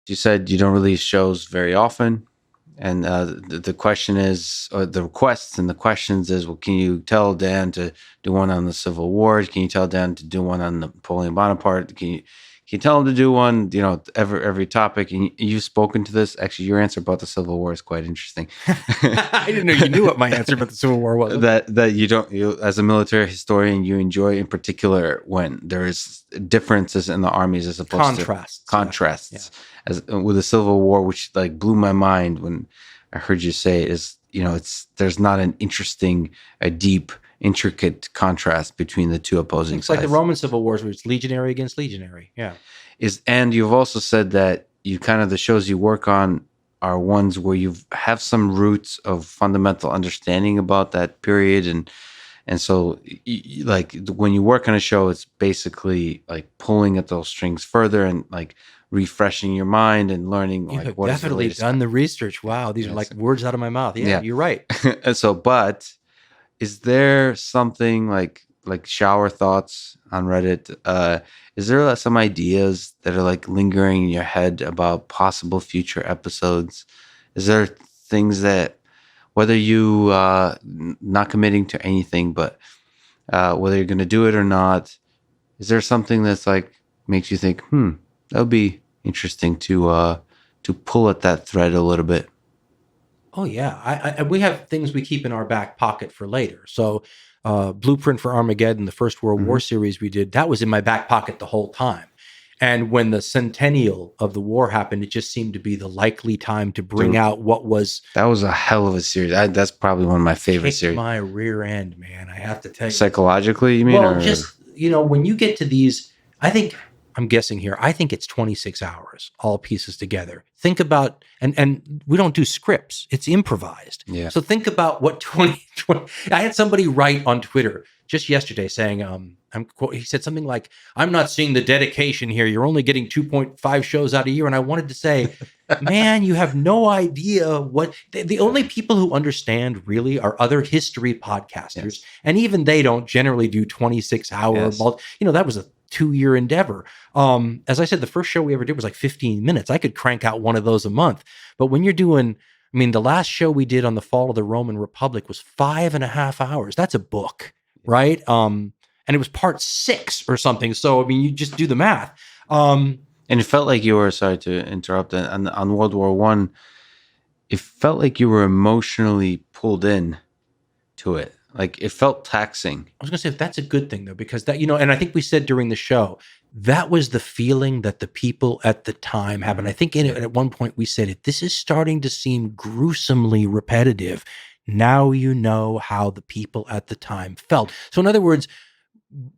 You said you don't release shows very often. And the question is, or the requests and the questions is, well, can you tell Dan to do one on the Civil War? Can you tell Dan to do one on Napoleon Bonaparte? Can you tell him to do one, every topic? And you've spoken to this. Actually, your answer about the Civil War is quite interesting. I didn't know you knew what my answer about the Civil War was. That you as a military historian, you enjoy in particular when there is differences in the armies as opposed to contrasts. Yeah. As with the Civil War, which like blew my mind when I heard you say there's not an interesting, a deep, intricate contrast between the two opposing sides. It's like the Roman Civil Wars, where it's legionary against legionary. Yeah. And you've also said that the shows you work on are ones where you have some roots of fundamental understanding about that period, and so like when you work on a show, it's basically like pulling at those strings further and like refreshing your mind and learning. You have definitely done the research. Wow, these are like words out of my mouth. Yeah. You're right. And so, but is there something like shower thoughts on Reddit? Is there some ideas that are like lingering in your head about possible future episodes? Is there things that, whether you not committing to anything, but whether you're going to do it or not, is there something that's like makes you think, that would be interesting to pull at that thread a little bit? Oh yeah, we have things we keep in our back pocket for later. So, Blueprint for Armageddon, the First World War series we did, that was in my back pocket the whole time. And when the centennial of the war happened, it just seemed to be the likely time to bring out what was. That was a hell of a series. That's probably one of my favorite series. My rear end, man. I have to tell you. Psychologically, you mean? Well, just when you get to these, I'm guessing here, I think it's 26 hours, all pieces together. Think about, and we don't do scripts, it's improvised. Yeah. So think about what 2020, I had somebody write on Twitter just yesterday saying, he said something like, I'm not seeing the dedication here. You're only getting 2.5 shows out a year. And I wanted to say, man, you have no idea what, the only people who understand really are other history podcasters. Yes. And even they don't generally do 26 hour, yes. That was a 2-year endeavor. As I said, the first show we ever did was like 15 minutes. I could crank out one of those a month. But when you're doing, the last show we did on the fall of the Roman Republic was 5.5 hours. That's a book, right? And it was part 6 or something. So, you just do the math. And it felt like you were, sorry to interrupt, on World War I, it felt like you were emotionally pulled in to it. Like it felt taxing. I was going to say that's a good thing though, because that, and I think we said during the show, that was the feeling that the people at the time have. And I think at one point we said it, this is starting to seem gruesomely repetitive. Now you know how the people at the time felt. So in other words,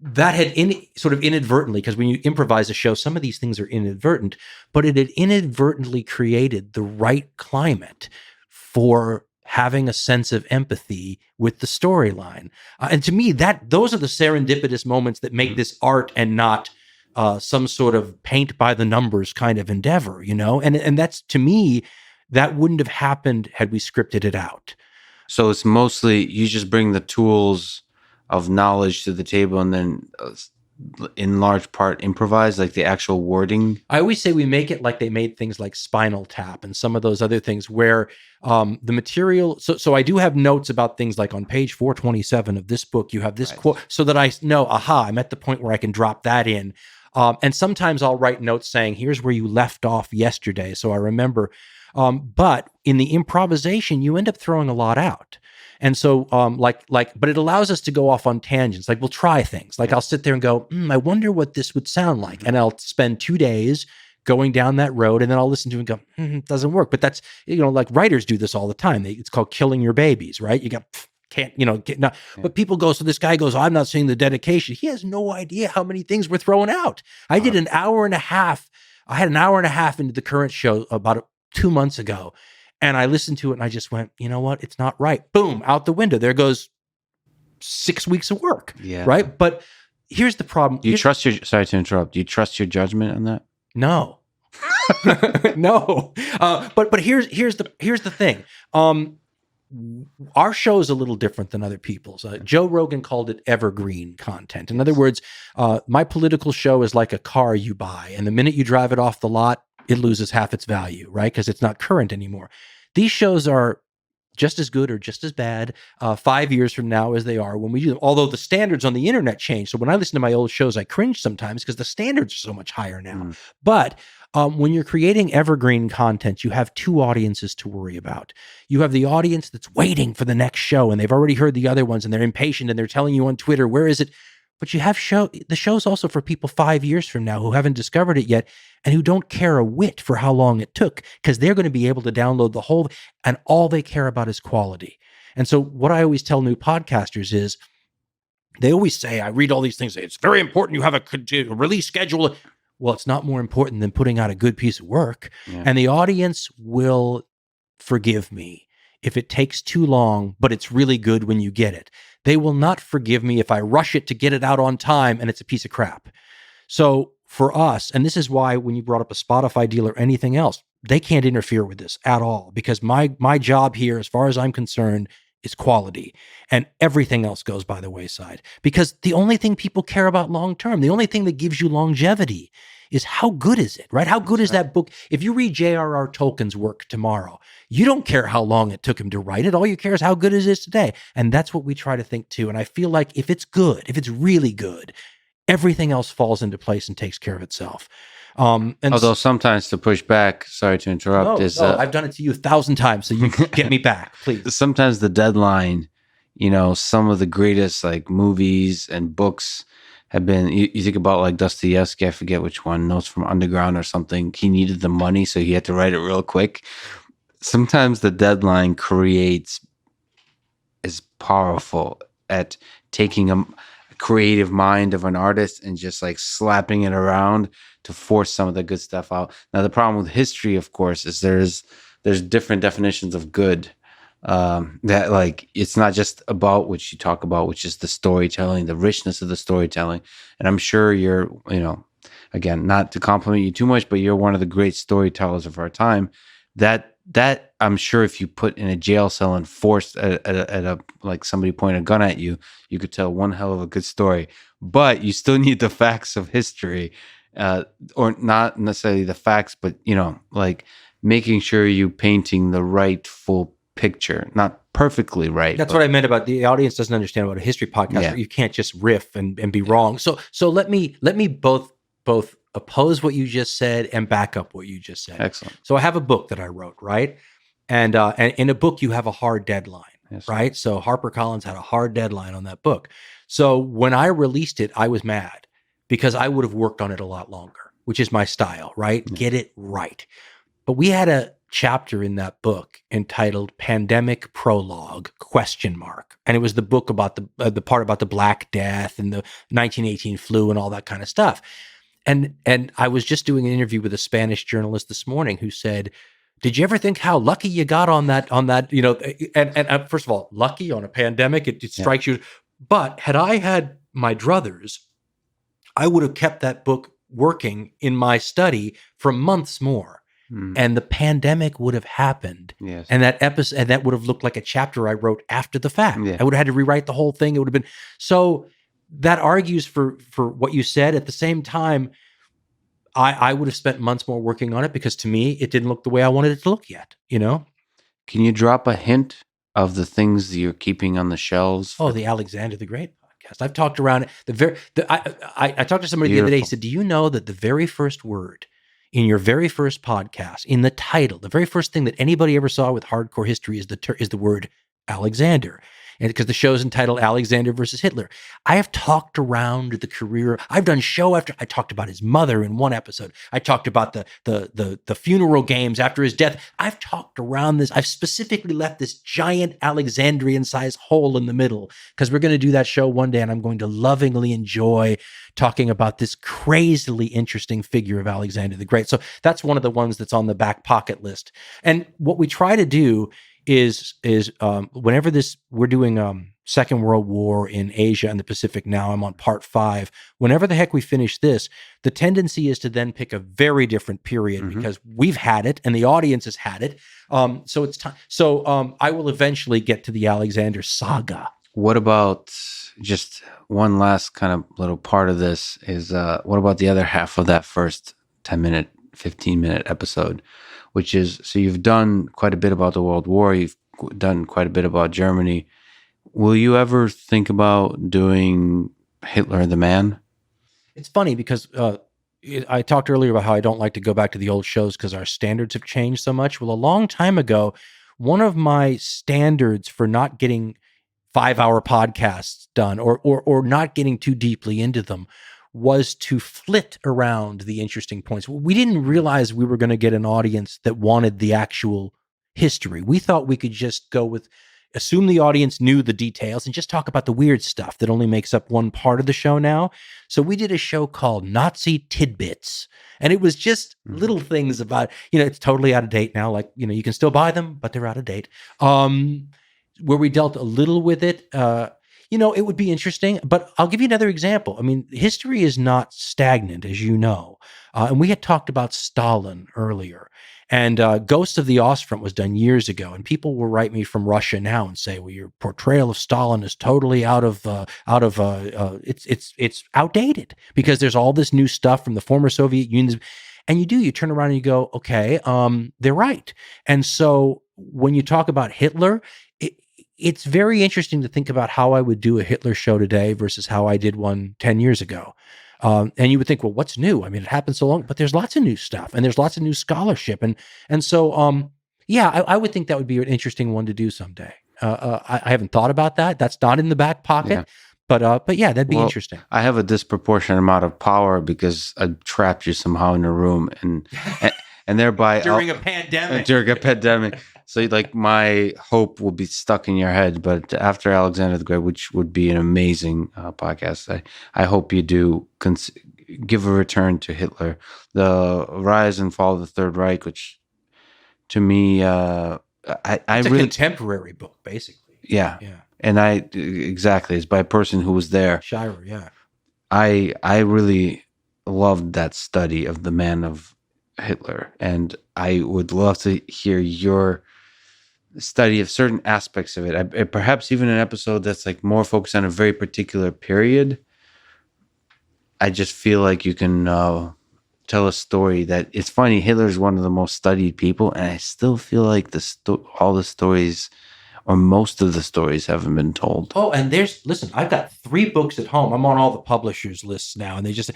that had sort of inadvertently, because when you improvise a show, some of these things are inadvertent, but it had inadvertently created the right climate for having a sense of empathy with the storyline. And to me, those are the serendipitous moments that make this art and not some sort of paint by the numbers kind of endeavor, And that's, to me, that wouldn't have happened had we scripted it out. So it's mostly, you just bring the tools of knowledge to the table and then in large part improvise, like the actual wording. I always say we make it like they made things like Spinal Tap and some of those other things where the material. So I do have notes about things like on page 427 of this book, you have this quote, so that I know, I'm at the point where I can drop that in. And sometimes I'll write notes saying, here's where you left off yesterday. So I remember, but in the improvisation, you end up throwing a lot out. And so, but it allows us to go off on tangents. Like we'll try things. Like I'll sit there and go, I wonder what this would sound like. And I'll spend 2 days going down that road, and then I'll listen to it and go, it doesn't work. But that's, like writers do this all the time. It's called killing your babies, right? You got, but people go, so this guy goes, I'm not seeing the dedication. He has no idea how many things we're throwing out. I did an hour and a half. I had an hour and a half into the current show about 2 months ago. And I listened to it and I just went, you know what? It's not right. Boom, out the window. There goes 6 weeks of work. Yeah. Right. But here's the problem. Sorry to interrupt. Do you trust your judgment on that? No. No. But here's the thing. Our show is a little different than other people's. Joe Rogan called it evergreen content. In other words, my political show is like a car you buy. And the minute you drive it off the lot, it loses half its value, right? Because it's not current anymore. These shows are just as good or just as bad 5 years from now as they are when we do them. Although the standards on the internet change. So when I listen to my old shows, I cringe sometimes because the standards are so much higher now. But when you're creating evergreen content, you have two audiences to worry about. You have the audience that's waiting for the next show, and they've already heard the other ones, and they're impatient, and they're telling you on Twitter, where is it? But you have the show's also for people 5 years from now who haven't discovered it yet and who don't care a whit for how long it took, because they're going to be able to download the whole, and all they care about is quality. And so what I always tell new podcasters is, they always say, I read all these things, it's very important you have a release schedule. Well, it's not more important than putting out a good piece of work. Yeah. And the audience will forgive me if it takes too long, but it's really good when you get it. They will not forgive me if I rush it to get it out on time and it's a piece of crap. So for us, and this is why when you brought up a Spotify deal or anything else, they can't interfere with this at all, because my job here, as far as I'm concerned, is quality, and everything else goes by the wayside. Because the only thing people care about long term, the only thing that gives you longevity, is how good is it, right? How good is that book? If you read J.R.R. Tolkien's work tomorrow, you don't care how long it took him to write it. All you care is how good it is today. And that's what we try to think too. And I feel like if it's good, if it's really good, everything else falls into place and takes care of itself. And although sometimes to push back, sorry to interrupt, I've done it to you 1,000 times, so you get me back, please. Sometimes the deadline, some of the greatest like movies and books have been, you think about like Dostoevsky, I forget which one, Notes from Underground or something. He needed the money, so he had to write it real quick. Sometimes the deadline is powerful at taking a creative mind of an artist and just like slapping it around to force some of the good stuff out. Now, the problem with history, of course, is there's different definitions of good. That like, it's not just about what you talk about, which is the storytelling, the richness of the storytelling. And I'm sure you're, again, not to compliment you too much, but you're one of the great storytellers of our time. That I'm sure if you put in a jail cell and forced at a like somebody point a gun at you, you could tell one hell of a good story. But you still need the facts of history, or not necessarily the facts, but like making sure you painting the right full picture, not perfectly right. That's what I meant about the audience doesn't understand about a history podcast. Yeah. You can't just riff and be wrong. So let me both oppose what you just said and back up what you just said. Excellent. So I have a book that I wrote, right? And in a book you have a hard deadline, yes, right? So HarperCollins had a hard deadline on that book. So when I released it, I was mad because I would have worked on it a lot longer, which is my style, right? Yeah. Get it right. But we had a chapter in that book entitled Pandemic Prologue ? And it was the book about the part about the Black Death and the 1918 flu and all that kind of stuff. And I was just doing an interview with a Spanish journalist this morning who said, did you ever think how lucky you got on that, and first of all, lucky on a pandemic, it strikes you. But had I had my druthers, I would have kept that book working in my study for months more. And the pandemic would have happened. Yes. And that episode, and that would have looked like a chapter I wrote after the fact. Yeah. I would have had to rewrite the whole thing. It would have been, so that argues for what you said. At the same time, I would have spent months more working on it because to me, it didn't look the way I wanted it to look yet, Can you drop a hint of the things that you're keeping on the shelves? The Alexander the Great podcast. I've talked around it. I talked to somebody the other day. He said, do you know that the very first word in your very first podcast, in the title, the very first thing that anybody ever saw with hardcore history is the word Alexander? And because the show's entitled Alexander versus Hitler. I have talked around the career. I've done show after. I talked about his mother in one episode. I talked about the funeral games after his death. I've talked around this. I've specifically left this giant Alexandrian-sized hole in the middle because we're going to do that show one day, and I'm going to lovingly enjoy talking about this crazily interesting figure of Alexander the Great. So that's one of the ones that's on the back pocket list. And what we try to do is whenever we're doing Second World War in Asia and the Pacific now, I'm on part 5. Whenever the heck we finish this, the tendency is to then pick a very different period because we've had it and the audience has had it. So it's time. So I will eventually get to the Alexander saga. What about just one last kind of little part of this is what about the other half of that first 10-minute 15-minute episode, which is, so you've done quite a bit about the World War. You've done quite a bit about Germany. Will you ever think about doing Hitler the Man? It's funny because I talked earlier about how I don't like to go back to the old shows because our standards have changed so much. Well, a long time ago, one of my standards for not getting 5-hour podcasts done or not getting too deeply into them was to flit around the interesting points. We didn't realize we were going to get an audience that wanted the actual history. We thought we could just go with assume the audience knew the details and just talk about the weird stuff that only makes up one part of the show now. So we did a show called Nazi Tidbits. And it was just little things about, it's totally out of date now. Like, you can still buy them, but they're out of date. Where we dealt a little with it. It would be interesting, but I'll give you another example. I mean, history is not stagnant, as you know. And we had talked about Stalin earlier. And Ghost of the Ostfront was done years ago, and people will write me from Russia now and say, "Well, your portrayal of Stalin is totally it's outdated because there's all this new stuff from the former Soviet Union." And you turn around and you go, "Okay, they're right." And so when you talk about Hitler, it's very interesting to think about how I would do a Hitler show today versus how I did one 10 years ago. And you would think, well, what's new? I mean, it happened so long, but there's lots of new stuff and there's lots of new scholarship. And so, I would think that would be an interesting one to do someday. I haven't thought about that. That's not in the back pocket, but yeah, that'd be interesting. I have a disproportionate amount of power because I trapped you somehow in a room and thereby during a pandemic. So like my hope will be stuck in your head, but after Alexander the Great, which would be an amazing podcast, I hope you do give a return to Hitler, the rise and fall of the Third Reich, which to me, it's a really contemporary book, basically. Yeah. And exactly, it's by a person who was there. Shirer, yeah. I really loved that study of the man of Hitler, and I would love to hear your study of certain aspects of it. Perhaps even an episode that's like more focused on a very particular period. I just feel like you can tell a story that it's funny. Hitler's one of the most studied people, and I still feel like all the stories, or most of the stories, haven't been told. Oh, and listen, I've got 3 books at home. I'm on all the publishers' lists now, and there's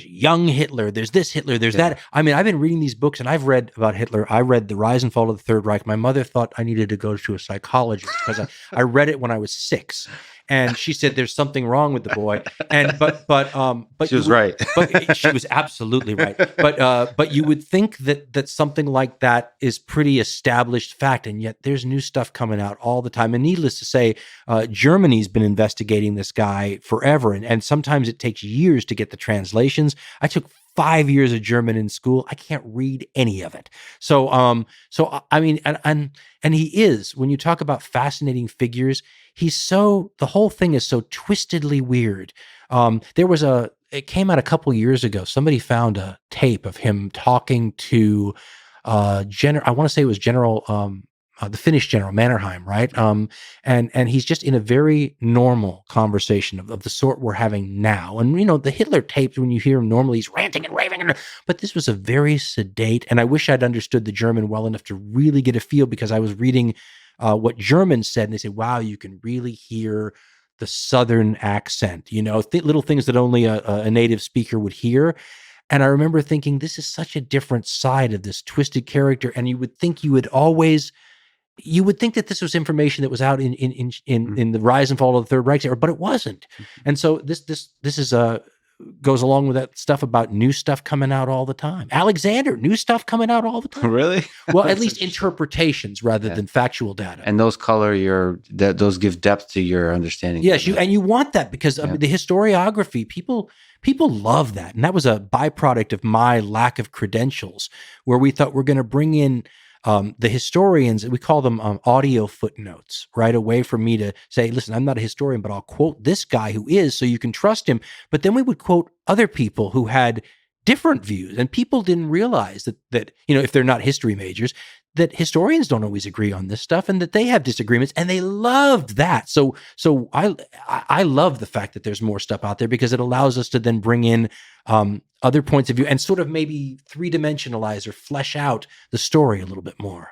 young Hitler, there's this Hitler, there's that. I mean, I've been reading these books, and I've read about Hitler. I read The Rise and Fall of the Third Reich. My mother thought I needed to go to a psychologist because I read it when I was 6. And she said, "There's something wrong with the boy." And but she was right. But she was absolutely right. But you would think that something like that is pretty established fact, and yet there's new stuff coming out all the time. And needless to say, Germany's been investigating this guy forever, and sometimes it takes years to get the translations. I took 5 years of German in school. I can't read any of it. So I mean, and he is, when you talk about fascinating figures, the whole thing is so twistedly weird. It came out a couple years ago. Somebody found a tape of him talking to I want to say it was General, the Finnish General Mannerheim, right? And he's just in a very normal conversation of the sort we're having now. And the Hitler tapes, when you hear him normally, he's ranting and raving. But this was a very sedate, and I wish I'd understood the German well enough to really get a feel, because I was reading what Germans said, and they said, "Wow, you can really hear the Southern accent." Little things that only a native speaker would hear. And I remember thinking, this is such a different side of this twisted character. And you would think that this was information that was out in the Rise and Fall of the Third Reich, but it wasn't. And so this is goes along with that stuff about new stuff coming out all the time. Alexander, new stuff coming out all the time. Really? Well, at least interpretations rather than factual data. And those those give depth to your understanding. Yes, you want that because the historiography, people love that. And that was a byproduct of my lack of credentials, where we thought we're going to bring in the historians. We call them audio footnotes, right? A way for me to say, listen, I'm not a historian, but I'll quote this guy who is, so you can trust him. But then we would quote other people who had different views, and people didn't realize that if they're not history majors, that historians don't always agree on this stuff, and that they have disagreements, and they loved that. So I love the fact that there's more stuff out there, because it allows us to then bring in other points of view and sort of maybe three-dimensionalize or flesh out the story a little bit more.